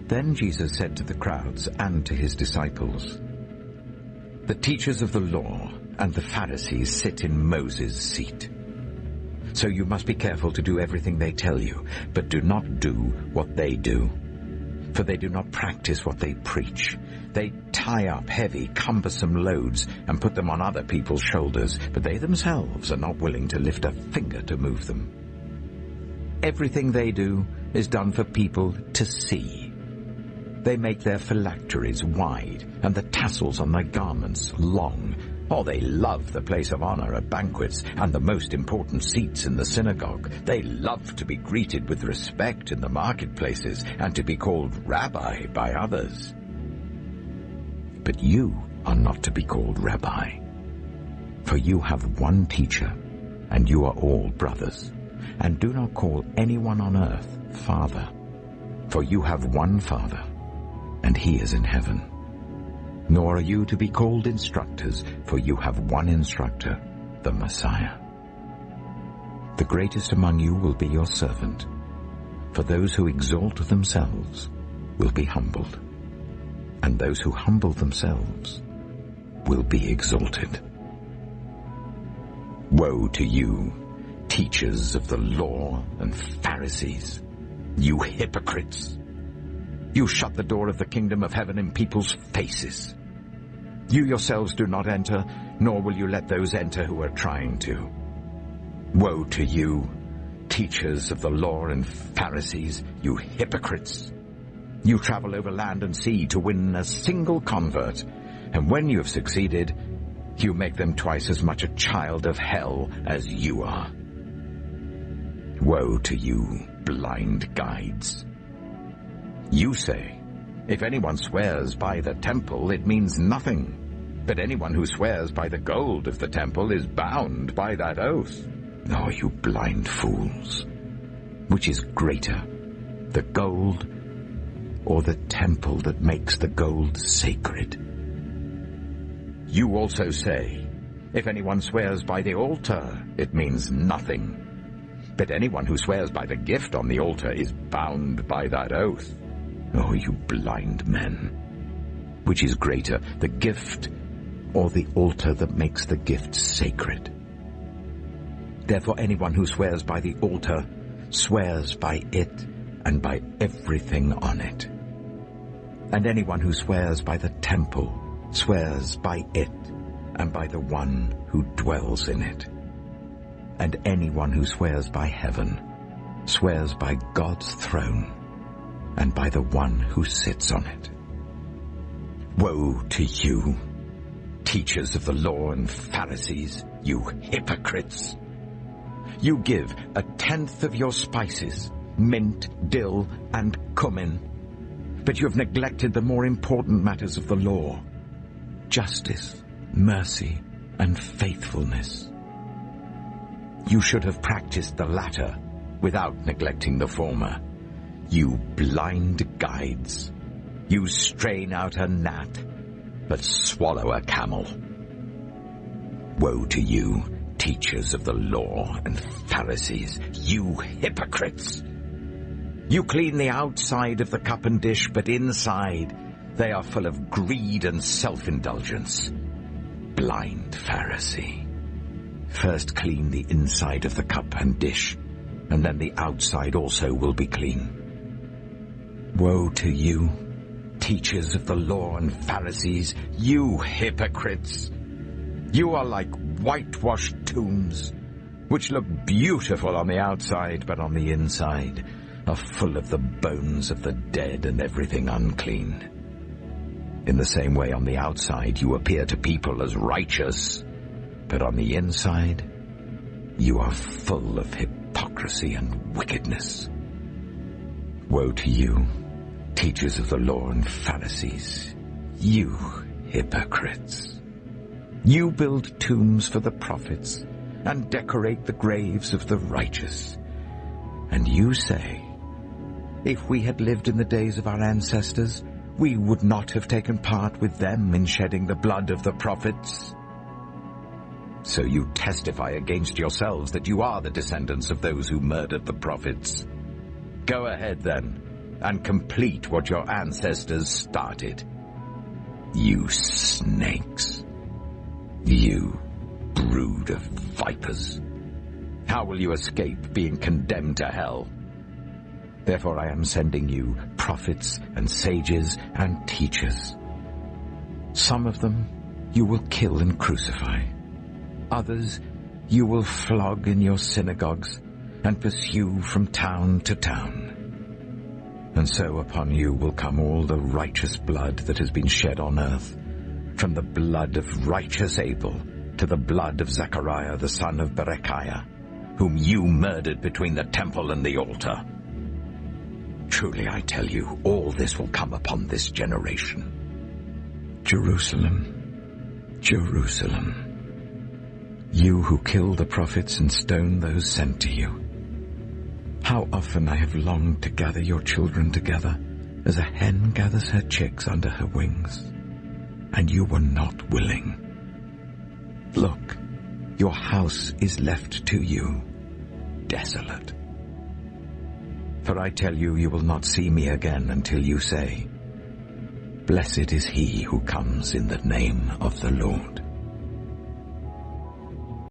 Then Jesus said to the crowds and to his disciples, "The teachers of the law and the Pharisees sit in Moses' seat. So you must be careful to do everything they tell you, but do not do what they do. For they do not practice what they preach. They tie up heavy, cumbersome loads and put them on other people's shoulders, but they themselves are not willing to lift a finger to move them. Everything they do is done for people to see. They make their phylacteries wide and the tassels on their garments long. Oh, they love the place of honor at banquets and the most important seats in the synagogue. They love to be greeted with respect in the marketplaces and to be called rabbi by others. But you are not to be called rabbi, for you have one teacher, and you are all brothers. And do not call anyone on earth Father, for you have one Father, and he is in heaven. Nor are you to be called instructors, for you have one instructor, the Messiah. The greatest among you will be your servant, for those who exalt themselves will be humbled, and those who humble themselves will be exalted. Woe to you, teachers of the law and Pharisees, you hypocrites! You shut the door of the kingdom of heaven in people's faces. You yourselves do not enter, nor will you let those enter who are trying to. Woe to you, teachers of the law and Pharisees, you hypocrites! You travel over land and sea to win a single convert, and when you have succeeded, you make them twice as much a child of hell as you are. Woe to you, blind guides! You say, if anyone swears by the temple, it means nothing. But anyone who swears by the gold of the temple is bound by that oath. Oh, you blind fools! Which is greater, the gold or the temple that makes the gold sacred? You also say, if anyone swears by the altar, it means nothing. But anyone who swears by the gift on the altar is bound by that oath. Oh, you blind men! Which is greater, the gift or the altar that makes the gift sacred? Therefore anyone who swears by the altar swears by it and by everything on it. And anyone who swears by the temple swears by it and by the one who dwells in it. And anyone who swears by heaven swears by God's throne and by the one who sits on it. Woe to you, teachers of the law and Pharisees, you hypocrites! You give 1/10 of your spices, mint, dill, and cumin, but you have neglected the more important matters of the law, justice, mercy, and faithfulness. You should have practiced the latter without neglecting the former. You blind guides! You strain out a gnat, but swallow a camel. Woe to you, teachers of the law and Pharisees, you hypocrites! You clean the outside of the cup and dish, but inside they are full of greed and self-indulgence. Blind Pharisee! First clean the inside of the cup and dish, and then the outside also will be clean. Woe to you, teachers of the law and Pharisees, you hypocrites! You are like whitewashed tombs, which look beautiful on the outside, but on the inside are full of the bones of the dead and everything unclean. In the same way, on the outside you appear to people as righteous, but on the inside you are full of hypocrisy and wickedness. Woe to you, teachers of the law and Pharisees, you hypocrites! You build tombs for the prophets and decorate the graves of the righteous. And you say, if we had lived in the days of our ancestors, we would not have taken part with them in shedding the blood of the prophets. So you testify against yourselves that you are the descendants of those who murdered the prophets. Go ahead then, and complete what your ancestors started. You snakes. You brood of vipers. How will you escape being condemned to hell? Therefore I am sending you prophets and sages and teachers. Some of them you will kill and crucify. Others you will flog in your synagogues and pursue from town to town. And so upon you will come all the righteous blood that has been shed on earth, from the blood of righteous Abel to the blood of Zechariah the son of Berechiah, whom you murdered between the temple and the altar. Truly I tell you, all this will come upon this generation. Jerusalem, Jerusalem, you who kill the prophets and stone those sent to you. How often I have longed to gather your children together, as a hen gathers her chicks under her wings, and you were not willing. Look, your house is left to you, desolate. For I tell you, you will not see me again until you say, Blessed is he who comes in the name of the Lord.